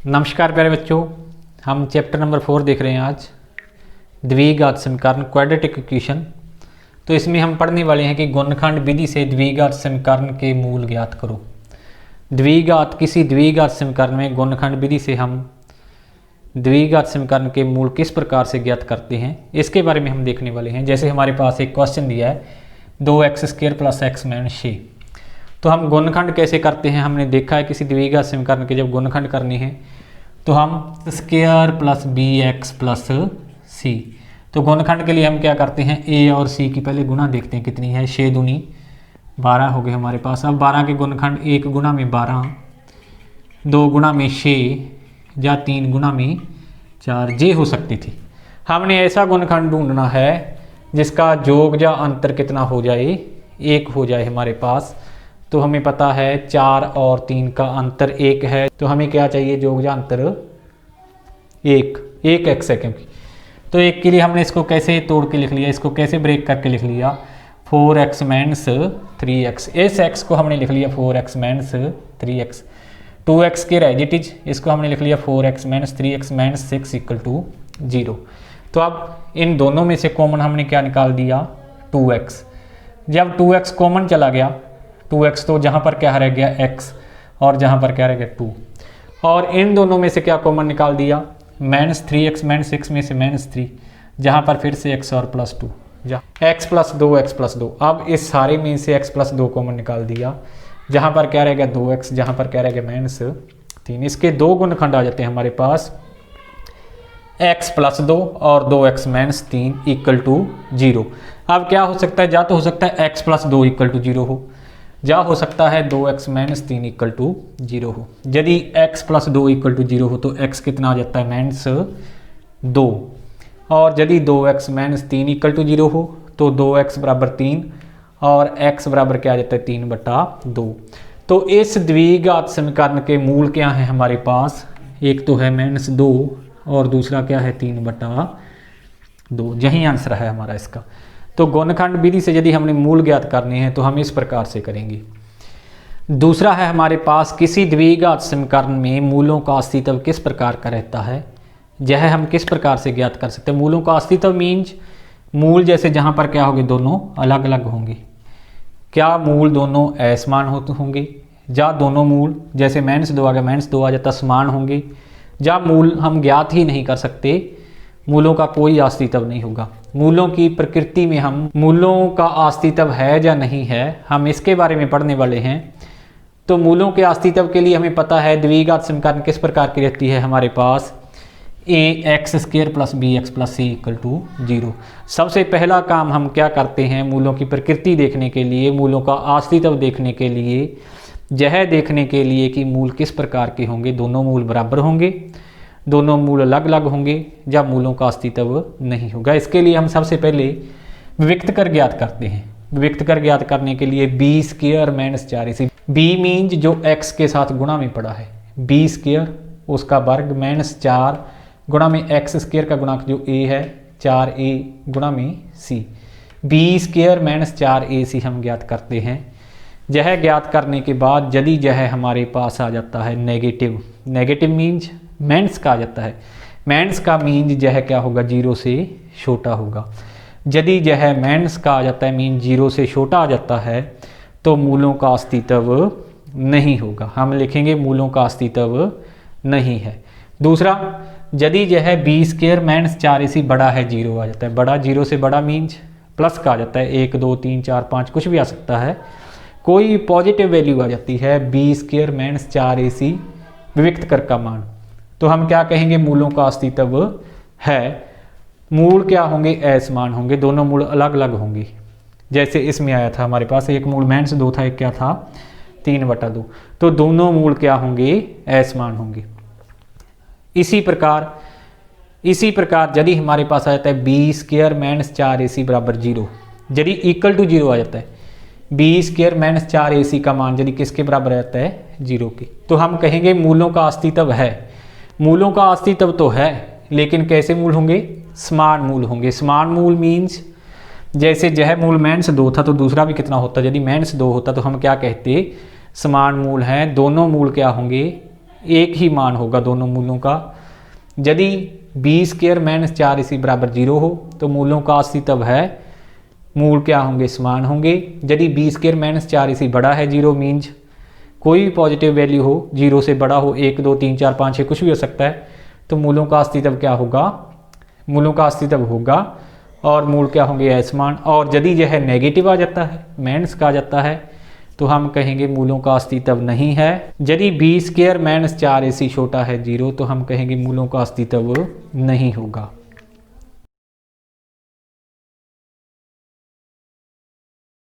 नमस्कार प्यारे बच्चों, हम चैप्टर नंबर 4 देख रहे हैं आज, द्विघात समीकरण क्वाड्रेटिक इक्वेशन। तो इसमें हम पढ़ने वाले हैं कि गुणनखंड विधि से द्विघात समीकरण के मूल ज्ञात करो। किसी द्विघात समीकरण में गुणनखंड विधि से हम द्विघात समीकरण के मूल किस प्रकार से ज्ञात करते हैं, इसके बारे में हम देखने वाले हैं। जैसे हमारे पास एक क्वेश्चन दिया है 2x² + x - 6। तो हम गुणनखंड कैसे करते हैं, हमने देखा है किसी द्विघात समीकरण के जब गुणनखंड करने हैं तो हम square plus bx plus c। तो गुणनखंड के लिए हम क्या करते हैं, a और c की पहले गुणा देखते हैं कितनी है। 6 दूनी 12 हो गए हमारे पास। अब 12 के गुणनखंड 1 गुणा में 12, 2 गुणा में 6 या 3 गुणा में 4 जे हो सकती थी। हमने ऐसा गुणनखंड ढूंढना है जिसका योग या अंतर कितना हो जाए, 1 हो जाए हमारे पास। तो हमें पता है 4 और 3 का अंतर 1 है, तो हमें क्या चाहिए, योग या अंतर 1 x है क्योंकि। तो 1 के लिए हमने इसको कैसे तोड़ के लिख लिया, इसको कैसे ब्रेक करके लिख लिया, 4x - 3x। इस x को हमने लिख लिया 4x - 3x। 2x के रेजिटिज इसको हमने लिख लिया 4x - 3x - 6 = 0। तो अब इन दोनों में से कॉमन हमने क्या निकाल दिया, 2x। जब 2x कॉमन चला गया, 2x तो जहाँ पर क्या रह गया x, और जहाँ पर क्या रह गया 2। और इन दोनों में से क्या कॉमन निकाल दिया, -3x - 6 में से -3, जहाँ पर फिर से x और +2, x + 2 x + 2। अब इस सारे में से x + 2 कॉमन निकाल दिया, जहाँ पर क्या रह गया 2x, जहाँ पर क्या रह गया -3। इसके दो गुणनखंड आ जाते हैं हमारे पास, x + 2 और 2x - 3 = 0। अब क्या हो सकता है, या तो हो सकता है x + 2 = 0 हो, या हो सकता है 2x - 3 = 0 हो। यदि x + 2 = 0 हो तो x कितना आ जाता है, -2। और यदि 2x - 3 = 0 हो तो 2x = 3 और x बराबर क्या आ जाता है, 3/2। तो इस द्विघात समीकरण के मूल क्या है हमारे पास, एक तो है -2 और दूसरा क्या है 3/2। यही आंसर है हमारा इसका। तो गुणनखंड विधि से यदि हमने मूल ज्ञात करने हैं तो हम इस प्रकार से करेंगे। दूसरा है हमारे पास, किसी द्विघात समीकरण में मूलों का अस्तित्व किस प्रकार का रहता है, यह हम किस प्रकार से ज्ञात कर सकते हैं। मूलों का अस्तित्व मीन्स मूल जैसे जहाँ पर क्या होंगे, दोनों अलग अलग होंगे। क्या मूल दोनों असमान होंगे, या दोनों मूल जैसे -2 आ गया -2 आ जाता समान होंगे, या मूल हम ज्ञात ही नहीं कर सकते, मूलों का कोई अस्तित्व नहीं होगा। मूलों की प्रकृति में हम मूलों का अस्तित्व है या नहीं है, हम इसके बारे में पढ़ने वाले हैं। तो मूलों के अस्तित्व के लिए हमें पता है द्विघात समीकरण किस प्रकार की रहती है हमारे पास, ax² + bx + c = 0। सबसे पहला काम हम क्या करते हैं, मूलों की प्रकृति देखने के लिए, मूलों का अस्तित्व देखने के लिए, यह देखने के लिए कि मूल किस प्रकार के होंगे, दोनों मूल बराबर होंगे, दोनों मूल अलग अलग होंगे, या मूलों का अस्तित्व नहीं होगा। इसके लिए हम सबसे पहले विविक्त कर ज्ञात करते हैं। विविक्त कर ज्ञात करने के लिए b² - 4ac, b मीन्स जो x के साथ गुणा में पड़ा है, b² उसका वर्ग -4 गुणा में x² का गुणांक जो a है 4a गुणा में c, b² - 4ac हम ज्ञात करते हैं। यह ज्ञात करने के बाद यदि यह हमारे पास आ जाता है नेगेटिव मीन्स माइनस का आ जाता है, माइनस का मीन्स यह क्या होगा, 0 से छोटा होगा। यदि यह माइनस का आ जाता है मीन 0 से छोटा आ जाता है तो मूलों का अस्तित्व नहीं होगा, हम लिखेंगे मूलों का अस्तित्व नहीं है। दूसरा, यदि यह b² - 4ac बड़ा है, 0 आ जाता है, बड़ा 0 से बड़ा मीन्स प्लस का आ जाता है, 1 2 3 4 5 कुछ भी आ सकता है, कोई पॉजिटिव वैल्यू आ जाती है, b² - 4ac विविक्त कर का मान, तो हम क्या कहेंगे, मूलों का अस्तित्व है। मूल क्या होंगे, असमान होंगे, दोनों मूल अलग अलग होंगे। जैसे इसमें आया था हमारे पास, एक मूल -2 था, एक क्या था 3/2, तो दोनों मूल क्या होंगे, असमान होंगे। इसी प्रकार यदि हमारे पास आ जाता है b² - 4ac = 0, यदि = 0 आ जाता है, b² - 4ac का मान यदि किसके बराबर रहता है, 0 के, तो हम कहेंगे मूलों का अस्तित्व है। मूलों का अस्तित्व तो है, लेकिन कैसे मूल होंगे, समान मूल होंगे। समान मूल मीन्स जैसे यह मूल -2 था तो दूसरा भी कितना होता, यदि -2 होता तो हम क्या कहते, समान मूल हैं, दोनों मूल क्या होंगे, एक ही मान होगा दोनों मूलों का। यदि बी स्क्वायर माइनस 4ac बराबर 0 हो तो मूलों का अस्तित्व है, मूल क्या होंगे, समान होंगे। यदि बी स्क्वायर माइनस 4ac बड़ा है 0 मीन्स कोई भी पॉजिटिव वैल्यू हो 0 से बड़ा हो, 1 2 3 4 5 6 कुछ भी हो सकता है, तो मूलों का अस्तित्व क्या होगा, मूलों का अस्तित्व होगा और मूल क्या होंगे, असमान। और यदि यह नेगेटिव आ जाता है, माइनस का आ जाता है, तो हम कहेंगे मूलों का अस्तित्व नहीं है। यदि बी स्क्वायर माइनस 4ac छोटा है 0 तो हम कहेंगे मूलों का अस्तित्व नहीं होगा।